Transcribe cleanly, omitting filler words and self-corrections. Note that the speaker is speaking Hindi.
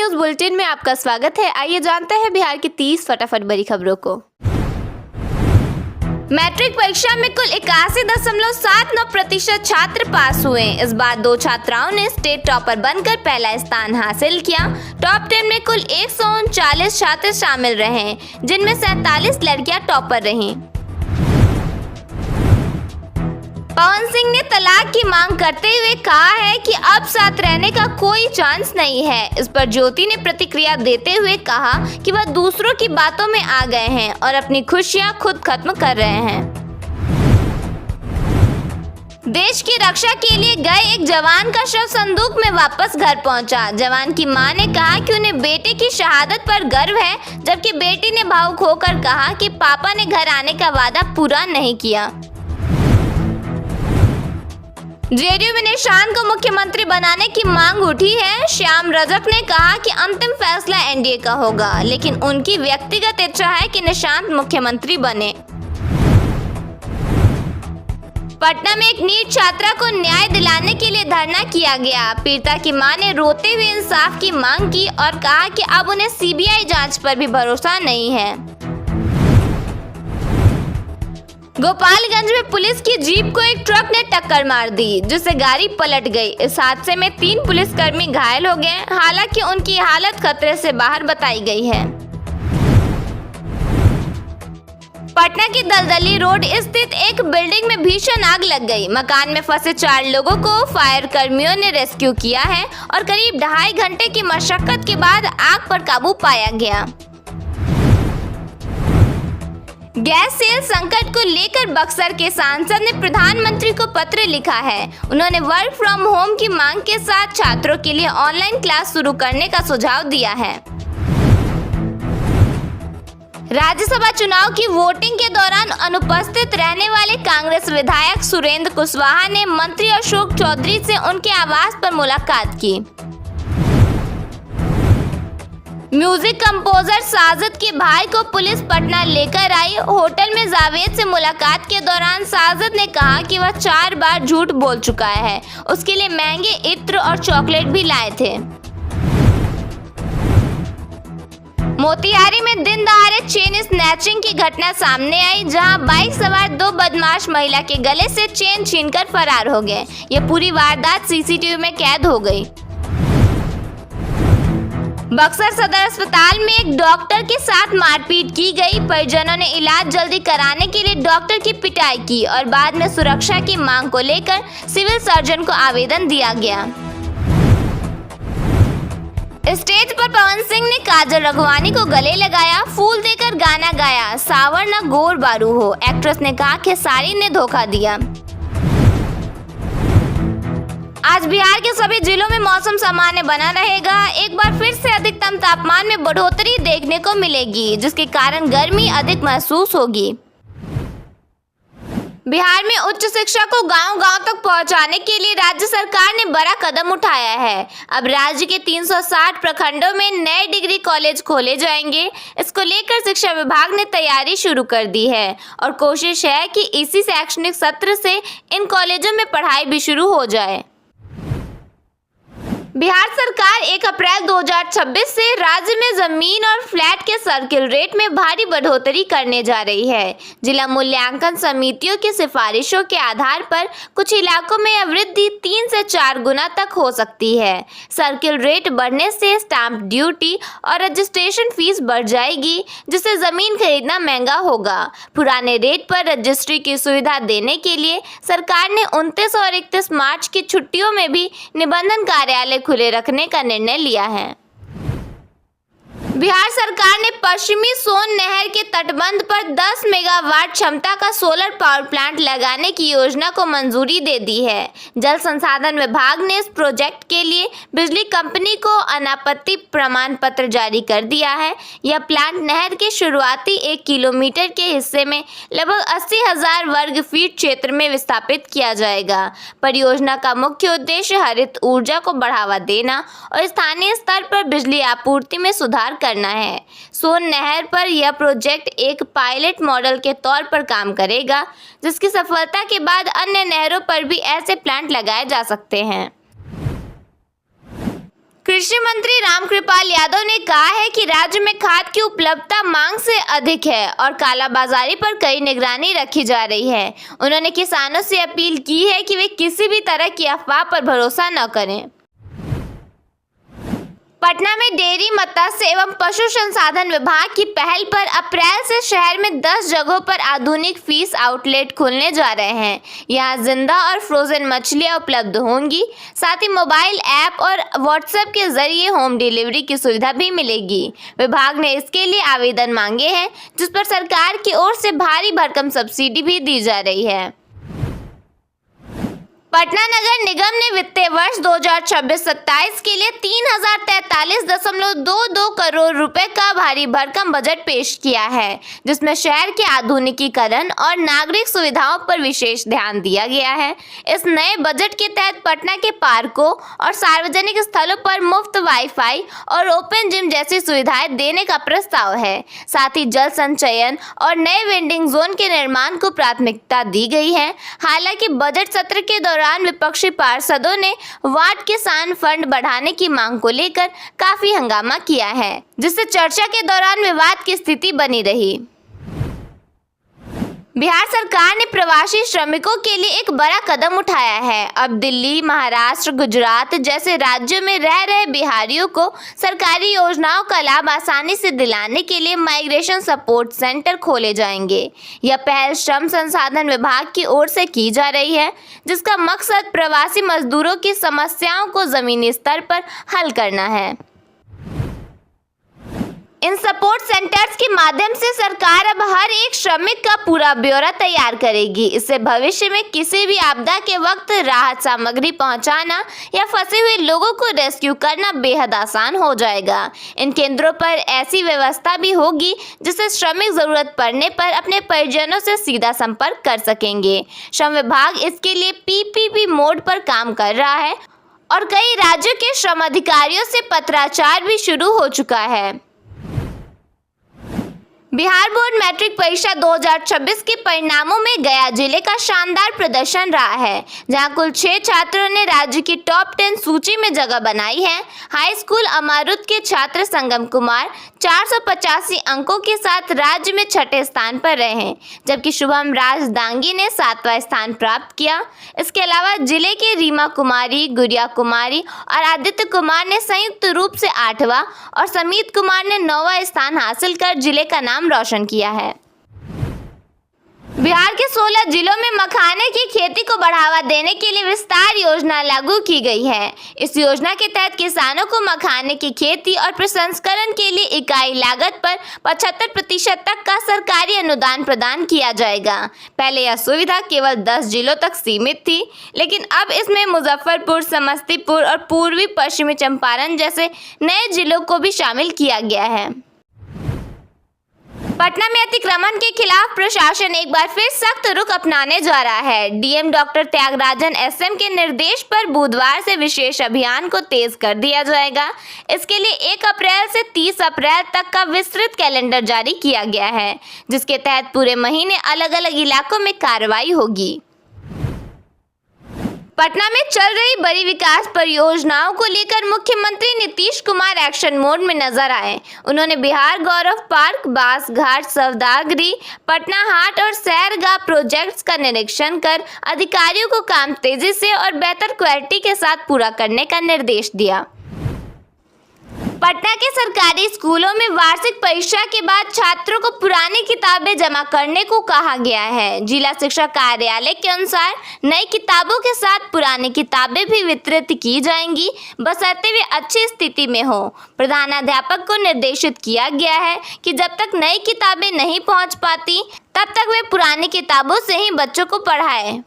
न्यूज बुलेटिन में आपका स्वागत है। आइए जानते हैं बिहार की 30 फटाफट बड़ी खबरों को। मैट्रिक परीक्षा में कुल 81.79% छात्र पास हुए। इस बार 2 छात्राओं ने स्टेट टॉपर बनकर पहला स्थान हासिल किया। टॉप 10 में कुल 139 छात्र शामिल रहे, जिनमें 47 लड़कियां टॉपर रहीं। पवन सिंह ने तलाक की मांग करते हुए कहा है कि अब साथ रहने का कोई चांस नहीं है। इस पर ज्योति ने प्रतिक्रिया देते हुए कहा कि वह दूसरों की बातों में आ गए हैं और अपनी खुशियां खुद खत्म कर रहे हैं। देश की रक्षा के लिए गए एक जवान का शव संदूक में वापस घर पहुंचा। जवान की मां ने कहा कि उन्हें बेटे की शहादत पर गर्व है, जबकि बेटी ने भावुक होकर कहा कि पापा ने घर आने का वादा पूरा नहीं किया। जेडीयू में निशांत को मुख्यमंत्री बनाने की मांग उठी है। श्याम रजक ने कहा कि अंतिम फैसला एनडीए का होगा, लेकिन उनकी व्यक्तिगत इच्छा है कि निशांत मुख्यमंत्री बने। पटना में एक नीट छात्रा को न्याय दिलाने के लिए धरना किया गया। पीड़िता की मां ने रोते हुए इंसाफ की मांग की और कहा कि अब उन्हें सीबीआई जांच पर भी भरोसा नहीं है। गोपालगंज में पुलिस की जीप को एक ट्रक ने टक्कर मार दी, जिससे गाड़ी पलट गई। इस हादसे में 3 पुलिसकर्मी घायल हो गए। हालांकि उनकी हालत खतरे से बाहर बताई गई है। पटना की दलदली रोड स्थित एक बिल्डिंग में भीषण आग लग गई। मकान में फंसे 4 लोगों को फायर कर्मियों ने रेस्क्यू किया है और करीब 2.5 घंटे की मशक्कत के बाद आग पर काबू पाया गया। गैस सेल संकट को लेकर बक्सर के सांसद ने प्रधानमंत्री को पत्र लिखा है। उन्होंने वर्क फ्रॉम होम की मांग के साथ छात्रों के लिए ऑनलाइन क्लास शुरू करने का सुझाव दिया है। राज्यसभा चुनाव की वोटिंग के दौरान अनुपस्थित रहने वाले कांग्रेस विधायक सुरेंद्र कुशवाहा ने मंत्री अशोक चौधरी से उनके आवास पर मुलाकात की। म्यूजिक कंपोजर साजिद के भाई को पुलिस पटना लेकर आई। होटल में जावेद से मुलाकात के दौरान साजिद ने कहा कि वह 4 बार झूठ बोल चुका है। उसके लिए महंगे इत्र और चॉकलेट भी लाए थे। मोतिहारी में दिन दहाड़े चेन स्नैचिंग की घटना सामने आई, जहां बाइक सवार 2 बदमाश महिला के गले से चेन छीनकर फरार हो गए। यह पूरी वारदात सीसीटीवी में कैद हो गई। बक्सर सदर अस्पताल में एक डॉक्टर के साथ मारपीट की गई। परिजनों ने इलाज जल्दी कराने के लिए डॉक्टर की पिटाई की और बाद में सुरक्षा की मांग को लेकर सिविल सर्जन को आवेदन दिया गया। स्टेज पर पवन सिंह ने काजल रघवानी को गले लगाया, फूल देकर गाना गाया। सावर न गोर बारू हो, एक्ट्रेस ने कहा खेसारी ने धोखा दिया। आज बिहार के सभी जिलों में मौसम सामान्य बना रहेगा। एक बार फिर से अधिकतम तापमान में बढ़ोतरी देखने को मिलेगी, जिसके कारण गर्मी अधिक महसूस होगी। बिहार में उच्च शिक्षा को गांव-गांव तक पहुंचाने के लिए राज्य सरकार ने बड़ा कदम उठाया है। अब राज्य के 360 प्रखंडों में नए डिग्री कॉलेज खोले जाएंगे। इसको लेकर शिक्षा विभाग ने तैयारी शुरू कर दी है और कोशिश है कि इसी शैक्षणिक सत्र से इन कॉलेजों में पढ़ाई भी शुरू हो जाए। बिहार सरकार 1 अप्रैल 2026 से राज्य में जमीन और फ्लैट के सर्किल रेट में भारी बढ़ोतरी करने जा रही है। जिला मूल्यांकन समितियों की सिफारिशों के आधार पर कुछ इलाकों में यह वृद्धि 3 से 4 गुना तक हो सकती है। सर्किल रेट बढ़ने से स्टाम्प ड्यूटी और रजिस्ट्रेशन फीस बढ़ जाएगी, जिससे जमीन खरीदना महंगा होगा। पुराने रेट पर रजिस्ट्री की सुविधा देने के लिए सरकार ने 29 और 31 मार्च की छुट्टियों में भी निबंधन कार्यालय खुले रखने का निर्णय लिया है। बिहार सरकार ने पश्चिमी सोन नहर के तटबंध पर 10 मेगावाट क्षमता का सोलर पावर प्लांट लगाने की योजना को मंजूरी दे दी है। जल संसाधन विभाग ने इस प्रोजेक्ट के लिए बिजली कंपनी को अनापत्ति प्रमाण पत्र जारी कर दिया है। यह प्लांट नहर के शुरुआती 1 किलोमीटर के हिस्से में लगभग 80,000 वर्ग फीट क्षेत्र में विस्थापित किया जाएगा। परियोजना का मुख्य उद्देश्य हरित ऊर्जा को बढ़ावा देना और स्थानीय स्तर पर बिजली आपूर्ति में सुधार करना है। सोन नहर पर यह प्रोजेक्ट एक पायलट मॉडल के तौर पर काम करेगा, जिसकी सफलता के बाद अन्य नहरों पर भी ऐसे प्लांट लगाए जा सकते हैं। कृषि मंत्री रामकृपाल यादव ने कहा है कि राज्य में खाद की उपलब्धता मांग से अधिक है और कालाबाजारी पर कई निगरानी रखी जा रही है। उन्होंने किसानों से अपील की है कि वे किसी भी तरह की अफवाह पर भरोसा न करें। पटना में डेयरी, मत्स्य एवं पशु संसाधन विभाग की पहल पर अप्रैल से शहर में 10 जगहों पर आधुनिक फिश आउटलेट खुलने जा रहे हैं। यहां जिंदा और फ्रोजन मछलियां उपलब्ध होंगी। साथ ही मोबाइल ऐप और व्हाट्सएप के जरिए होम डिलीवरी की सुविधा भी मिलेगी। विभाग ने इसके लिए आवेदन मांगे हैं, जिस पर सरकार की ओर से भारी भरकम सब्सिडी भी दी जा रही है। पटना नगर निगम ने वित्तीय वर्ष 2026-27 के लिए 3043.22 करोड़ रुपए का भारी भरकम बजट पेश किया है, जिसमें शहर के आधुनिकीकरण और नागरिक सुविधाओं पर विशेष ध्यान दिया गया है। इस नए बजट के तहत पटना के पार्कों और सार्वजनिक स्थलों पर मुफ्त वाईफाई और ओपन जिम जैसी सुविधाएं देने का प्रस्ताव है। साथ ही जल संचयन और नए वेंडिंग जोन के निर्माण को प्राथमिकता दी गई है। हालांकि बजट सत्र के दौरान विपक्षी पार्षदों ने वार्ड किसान फंड बढ़ाने की मांग को लेकर काफी हंगामा किया है, जिससे चर्चा के दौरान विवाद की स्थिति बनी रही। बिहार सरकार ने प्रवासी श्रमिकों के लिए एक बड़ा कदम उठाया है। अब दिल्ली, महाराष्ट्र, गुजरात जैसे राज्यों में रह रहे बिहारियों को सरकारी योजनाओं का लाभ आसानी से दिलाने के लिए माइग्रेशन सपोर्ट सेंटर खोले जाएंगे। यह पहल श्रम संसाधन विभाग की ओर से की जा रही है, जिसका मकसद प्रवासी मजदूरों की समस्याओं को जमीनी स्तर पर हल करना है। इन सपोर्ट सेंटर्स के माध्यम से सरकार अब हर एक श्रमिक का पूरा ब्यौरा तैयार करेगी। इससे भविष्य में किसी भी आपदा के वक्त राहत सामग्री पहुंचाना या फंसे हुए लोगों को रेस्क्यू करना बेहद आसान हो जाएगा। इन केंद्रों पर ऐसी व्यवस्था भी होगी जिससे श्रमिक जरूरत पड़ने पर अपने परिजनों से सीधा संपर्क कर सकेंगे। श्रम विभाग इसके लिए PPP मोड पर काम कर रहा है और कई राज्यों के श्रम अधिकारियों से पत्राचार भी शुरू हो चुका है। बिहार बोर्ड मैट्रिक परीक्षा 2026 के परिणामों में गया जिले का शानदार प्रदर्शन रहा है, जहां कुल 6 छात्रों ने राज्य की टॉप 10 सूची में जगह बनाई है। हाई स्कूल अमारुत के छात्र संगम कुमार 485 अंकों के साथ राज्य में 6ठे स्थान पर रहे हैं, जबकि शुभम राज दांगी ने 7वां स्थान प्राप्त किया। इसके अलावा जिले के रीमा कुमारी, गुड़िया कुमारी और आदित्य कुमार ने संयुक्त रूप से 8वां और समीत कुमार ने 9वां स्थान हासिल कर जिले का नाम रोशन किया है। बिहार के 16 जिलों में मखाने की खेती को बढ़ावा देने के लिए विस्तार योजना लागू की गई है। इस योजना के तहत किसानों को मखाने की खेती और प्रसंस्करण के लिए इकाई लागत पर 75% तक का सरकारी अनुदान प्रदान किया जाएगा। पहले यह सुविधा केवल 10 जिलों तक सीमित थी, लेकिन अब इसमें मुजफ्फरपुर, समस्तीपुर और पूर्वी पश्चिमी चंपारण जैसे नए जिलों को भी शामिल किया गया है। पटना में अतिक्रमण के खिलाफ प्रशासन एक बार फिर सख्त रुख अपनाने जा रहा है। डीएम डॉक्टर त्यागराजन SM के निर्देश पर बुधवार से विशेष अभियान को तेज कर दिया जाएगा। इसके लिए 1 अप्रैल से 30 अप्रैल तक का विस्तृत कैलेंडर जारी किया गया है, जिसके तहत पूरे महीने अलग अलग इलाकों में कार्रवाई होगी। पटना में चल रही बड़ी विकास परियोजनाओं को लेकर मुख्यमंत्री नीतीश कुमार एक्शन मोड में नजर आए। उन्होंने बिहार गौरव पार्क, बास घाट, सौदागरी, पटना हाट और सैरगाह प्रोजेक्ट्स का निरीक्षण कर अधिकारियों को काम तेजी से और बेहतर क्वालिटी के साथ पूरा करने का निर्देश दिया। पटना के सरकारी स्कूलों में वार्षिक परीक्षा के बाद छात्रों को पुरानी किताबें जमा करने को कहा गया है। जिला शिक्षा कार्यालय के अनुसार नई किताबों के साथ पुरानी किताबें भी वितरित की जाएंगी, बशर्ते वे अच्छी स्थिति में हो। प्रधानाध्यापक को निर्देशित किया गया है कि जब तक नई किताबें नहीं पहुंच पाती, तब तक वे पुरानी किताबों से ही बच्चों को पढ़ाएं।